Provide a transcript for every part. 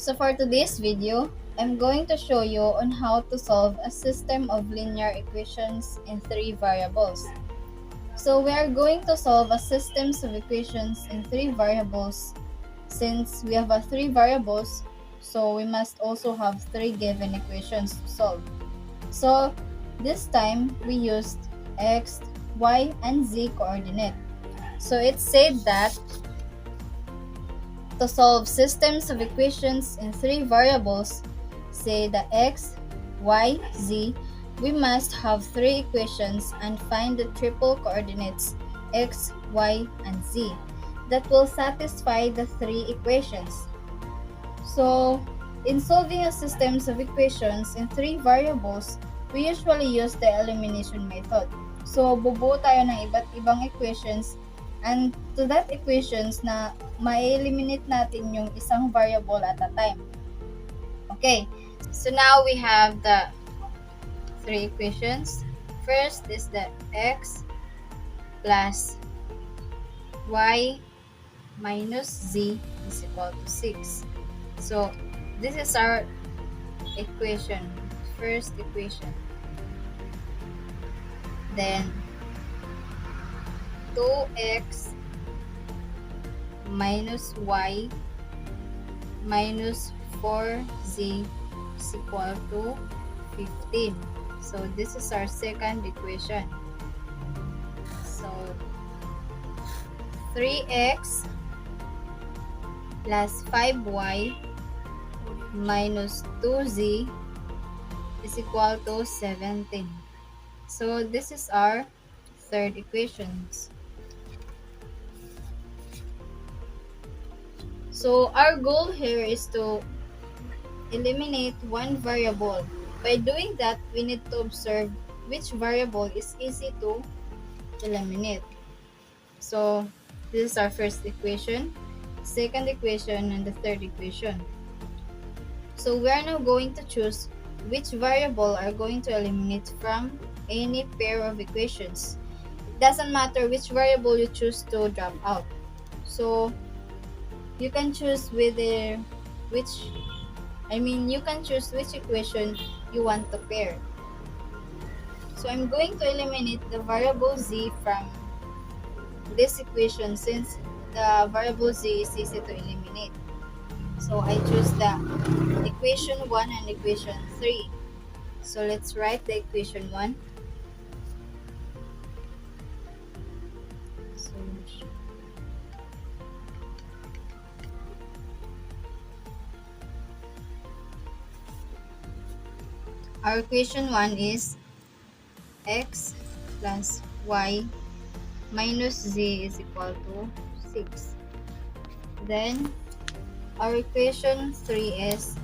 So for today's video, I'm going to show you on how to solve a system of linear equations in three variables. So we are going to solve a system of equations in three variables. Since we have three variables, so we must also have three given equations to solve. So this time we used x, y, and z coordinate. So it said that to solve systems of equations in three variables, say the x, y, z, we must have three equations and find the triple coordinates x, y, and z that will satisfy the three equations. So, in solving a system of equations in three variables, we usually use the elimination method. So, bubuo tayo ng iba't ibang equations and to that equations na ma-eliminate natin yung isang variable at a time. Okay, so now we have the three equations. First is the x plus y minus z is equal to 6. So, this is our equation, first equation. Then, 2x minus y minus 4z is equal to 15. So, this is our second equation. So, 3x plus 5y minus 2z is equal to 17. So this is our third equation. So our goal here is to eliminate one variable. By doing that, we need to observe which variable is easy to eliminate. So this is our first equation, second equation, and the third equation. So we are now going to choose which variable are going to eliminate from any pair of equations. It doesn't matter which variable you choose to drop out. So you can choose you can choose which equation you want to pair. So I'm going to eliminate the variable z from this equation since the variable z is easy to eliminate. So I choose the equation 1 and equation 3. So let's write the equation 1. Solution. Our equation 1 is x plus y minus z is equal to 6. Then our equation 3 is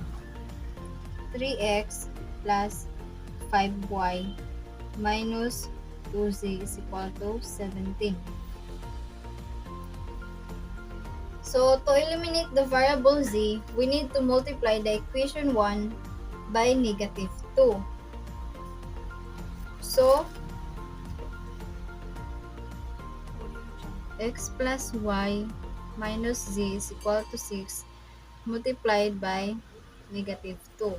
3x plus 5y minus 2z is equal to 17. So, to eliminate the variable z, we need to multiply the equation 1 by negative 2. So, x plus y minus z is equal to 6 multiplied by negative 2.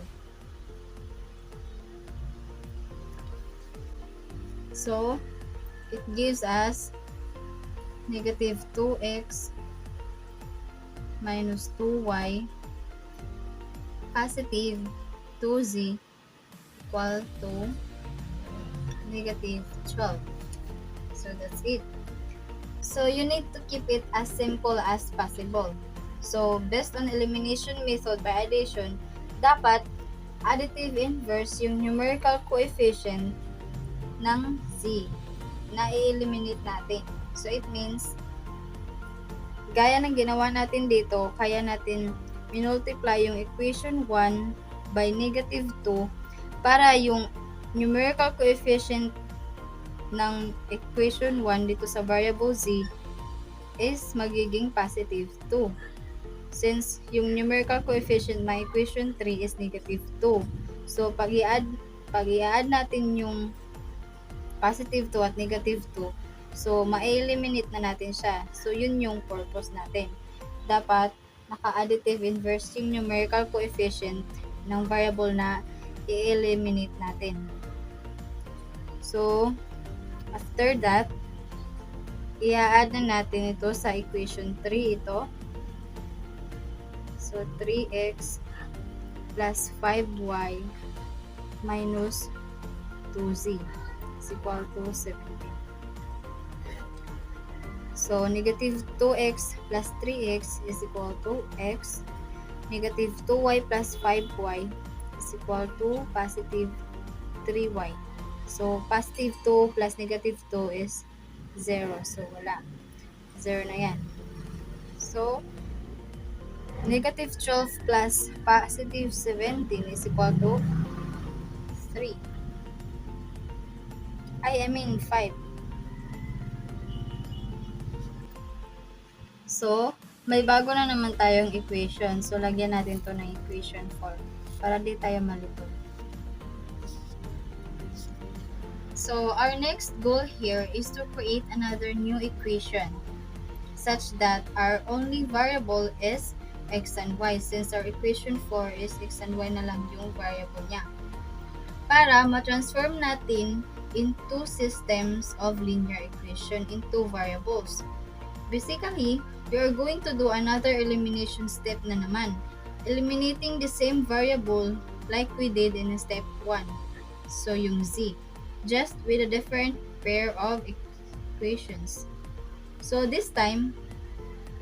So, it gives us negative 2x minus 2y positive 2z equal to negative 12. So, that's it. So, you need to keep it as simple as possible. So, based on elimination method by addition, dapat additive inverse yung numerical coefficient ng z na i-eliminate natin. So, it means, gaya ng ginawa natin dito, kaya natin minultiply yung equation 1 by negative 2 para yung numerical coefficient ng equation 1 dito sa variable z is magiging positive 2. Since yung numerical coefficient ng equation 3 is negative 2. So, pag i-add natin yung positive 2 at negative 2, so, ma-eliminate na natin siya. So, yun yung purpose natin. Dapat naka-additive inverse yung numerical coefficient ng variable na i-eliminate natin. So, after that, i-add na natin ito sa equation 3 ito. So, 3x plus 5y minus 2z is equal to 17. So, negative 2x plus 3x is equal to x. Negative 2y plus 5y is equal to positive 3y. So, positive 2 plus negative 2 is 0. So, wala. 0 na yan. So, negative 12 plus positive 17 is equal to 3. I mean 5. So, may bago na naman tayong equation. So, lagyan natin to ng equation 4 para di tayo malito. So, our next goal here is to create another new equation such that our only variable is x and y, since our equation 4 is x and y na lang yung variable niya. Para ma-transform natin into systems of linear equation into variables. Basically, we are going to do another elimination step na naman, eliminating the same variable like we did in step 1. So, yung z, just with a different pair of equations. So, this time,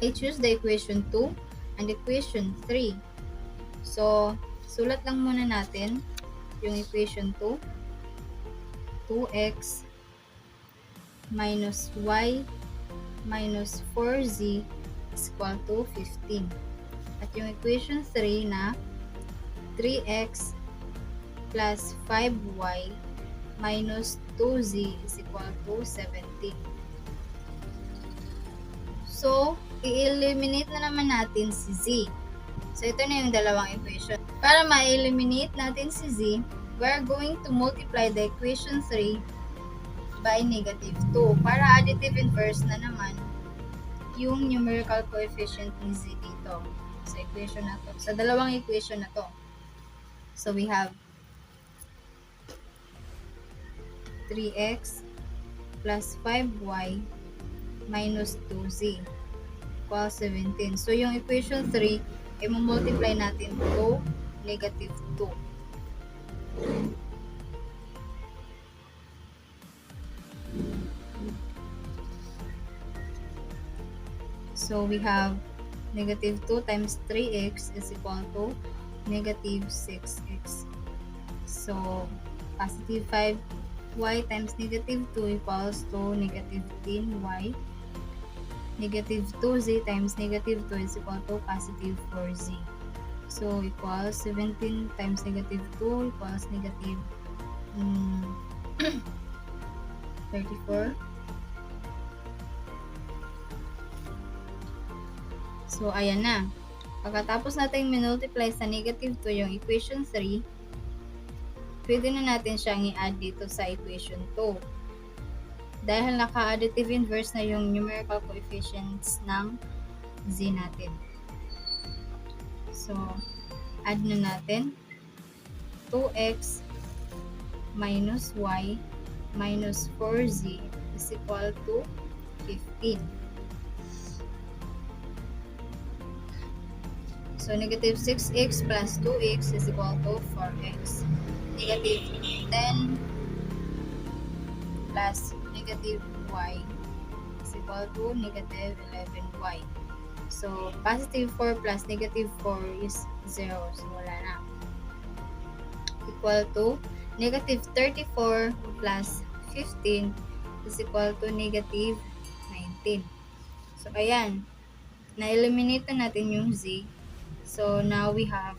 I choose the equation 2 and equation 3. So, sulat lang muna natin yung equation 2. 2x minus y minus 4z is equal to 15. At yung equation 3 na 3x plus 5y minus 2z is equal to 17. So, i-eliminate na naman natin si z. So, ito na yung dalawang equation. Para ma-eliminate natin si z, we're going to multiply the equation 3 by negative 2 para additive inverse na naman yung numerical coefficient ni z dito sa equation na to, sa dalawang equation na to. So, we have 3x plus 5y minus 2z equals 17. So, yung equation 3, i-multiply natin to negative 2. So, we have negative 2 times 3x is equal to negative 6x. So, positive 5y times negative 2 equals to negative 10y. Negative 2z times negative 2 is equal to positive 4z. So, equals 17 times negative 2 equals negative 34. So, ayan na. Pagkatapos natin minultiply sa negative 2 yung equation 3, pwede na natin siyang i-add dito sa equation 2. Dahil naka-additive inverse na yung numerical coefficients ng z natin. So, add na natin 2x minus y minus 4z is equal to 15. So, negative 6x plus 2x is equal to 4x. Negative 10 plus negative y is equal to negative 11y. So, positive 4 plus negative 4 is 0. So, wala na. Equal to negative 34 plus 15 is equal to negative 19. So, ayan. Na-eliminate na natin yung z. So, now we have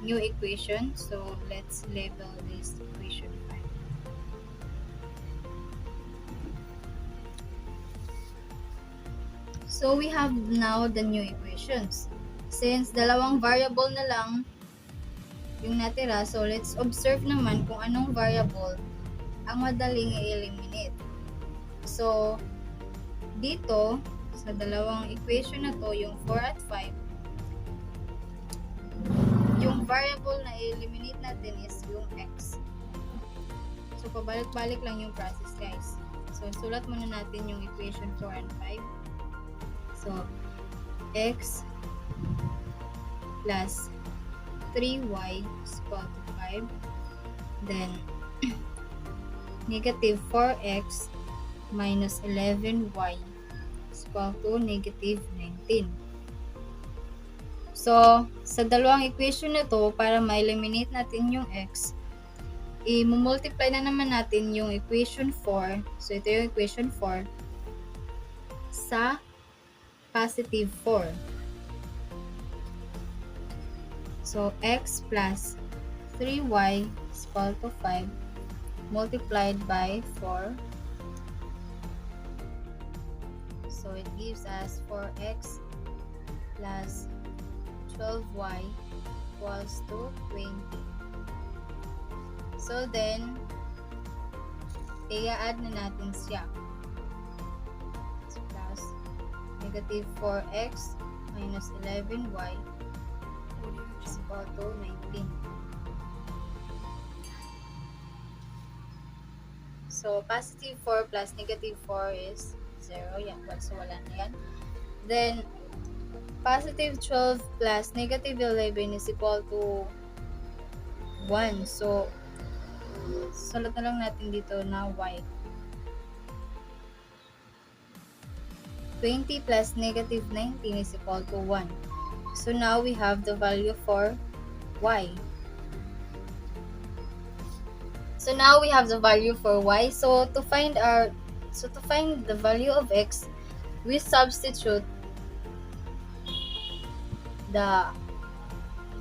new equation. So, let's label this equation 5. So, we have now the new equations. Since dalawang variable na lang yung natira, so let's observe naman kung anong variable ang madaling i-eliminate. So, dito, sa dalawang equation na to, yung 4 at 5, variable na i-eliminate natin is yung x. So, pabalik-balik lang yung process, guys. So, sulat muna natin yung equation 4 and 5. So, x plus 3y is equal to 5. Then, negative 4x minus 11y is equal to negative 19. So, sa dalawang equation na to, para ma-eliminate natin yung x, i-multiply na naman natin yung equation 4. So, ito yung equation 4 sa positive 4. So, x plus 3y is equal to 5 multiplied by 4. So, it gives us 4x plus 12y equals to 20. So, then, i-add na natin siya. So, plus negative 4x minus 11y is equal to 19. So, positive 4 plus negative 4 is 0. Yan. So, wala na yan. Then, positive 12 plus negative 11 is equal to 1. So, sulat na lang natin dito na y. 20 plus negative 19 is equal to 1. So, now we have the value for y. So, now we have the value for y. So, to find the value of x, we substitute the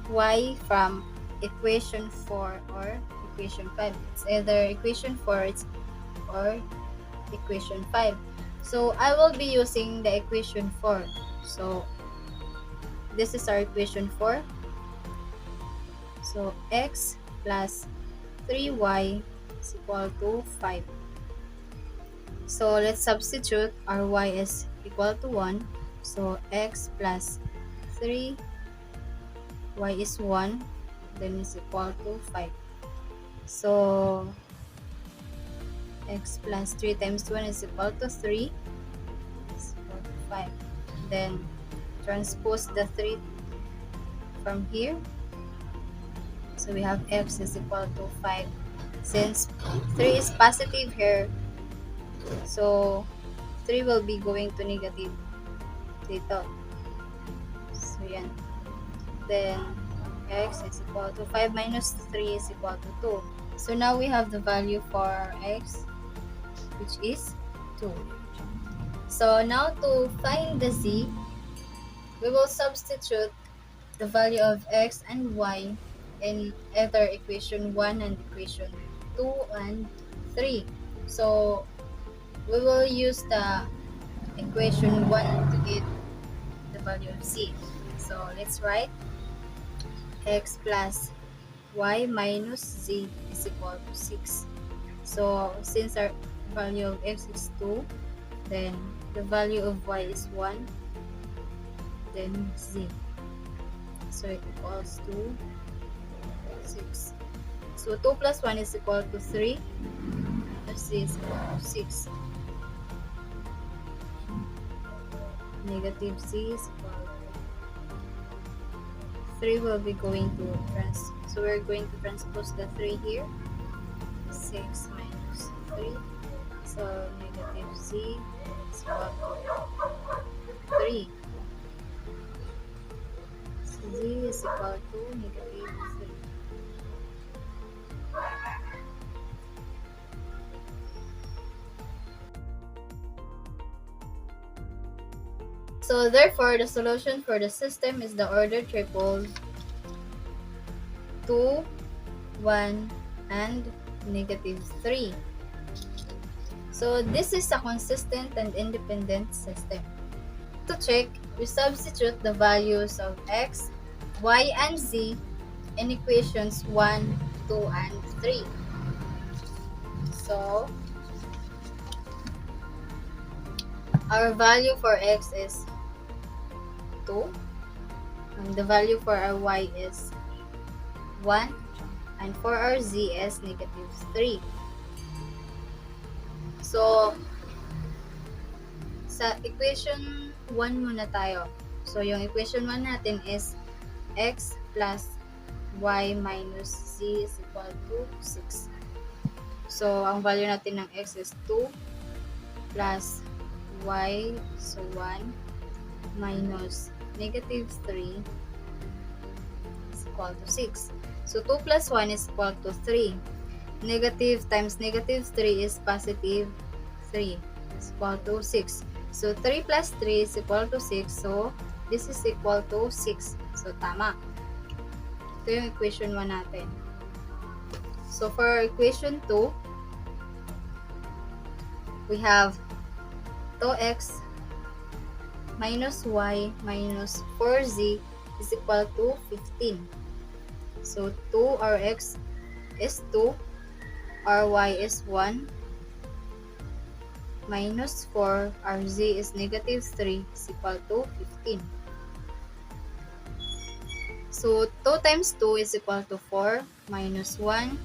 y from equation 4 or equation 5. It's either equation 4 or equation 5. So, I will be using the equation 4. So, this is our equation 4. So, x plus 3y is equal to 5. So, let's substitute. Our y is equal to 1. So, x plus 3, y is 1, then is equal to 5. So, x plus 3 times 1 is equal to 3, is equal to 5. Then, transpose the 3 from here. So, we have x is equal to 5. Since 3 is positive here, so 3 will be going to negative dito. So, yan. Then, x is equal to 5 minus 3 is equal to 2. So, now we have the value for x, which is 2. So, now to find the z, we will substitute the value of x and y in either equation 1 and equation 2 and 3. So, we will use the equation 1 to get the value of z. So, let's write x plus y minus z is equal to 6. So, since our value of x is 2, then the value of y is 1, then z. So, it equals to 6. So, 2 plus 1 is equal to 3. Z is equal to 6. Negative z is equal to 3 will be going to so we're going to transpose the 3 here. 6 minus 3. So, negative z is equal to 3. So, z is equal to negative 3. So, therefore, the solution for the system is the order triple 2, 1, and negative 3. So, this is a consistent and independent system. To check, we substitute the values of x, y, and z in equations 1, 2, and 3. So, our value for x is 2, and the value for our y is 1, and for our z is negative 3. So, sa equation 1 muna tayo. So, yung equation 1 natin is x plus y minus z is equal to 6. So, ang value natin ng x is 2 plus y, so 1, minus negative 3 is equal to 6. So, 2 plus 1 is equal to 3. Negative times negative 3 is positive 3 is equal to 6. So, 3 plus 3 is equal to 6. So, this is equal to 6. So, tama. Ito yung equation 1 natin. So, for equation 2, we have 2x minus y minus 4z is equal to 15. So, 2, our x is 2, our y is 1, minus 4, our z is negative 3 is equal to 15. So, 2 times 2 is equal to 4, minus 1,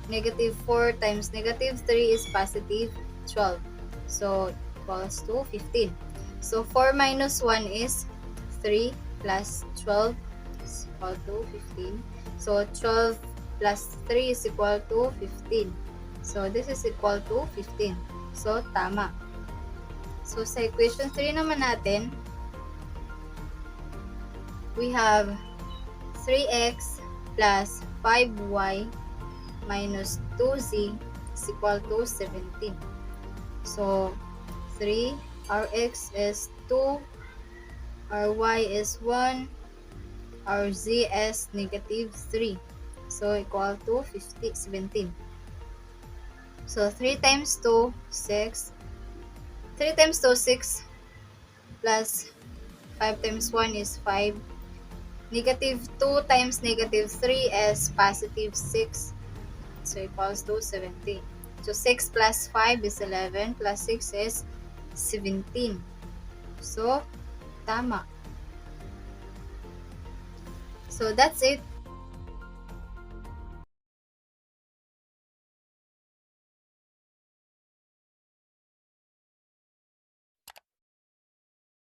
negative 4 times negative 3 is positive 12. So, equals to 15. So, 4 minus 1 is 3 plus 12 is equal to 15. So, 12 plus 3 is equal to 15. So, this is equal to 15. So, tama. So, sa equation 3 naman natin, we have 3x plus 5y minus 2z is equal to 17. So, 3, our x is 2, our y is 1, our z is negative 3. So, equal to 17. So, 3 times 2, 6. 3 times 2, 6. Plus 5 times 1 is 5. Negative 2 times negative 3 is positive 6. So, equals to 17. So, 6 plus 5 is 11. Plus 6 is 17. So, tama. So, that's it.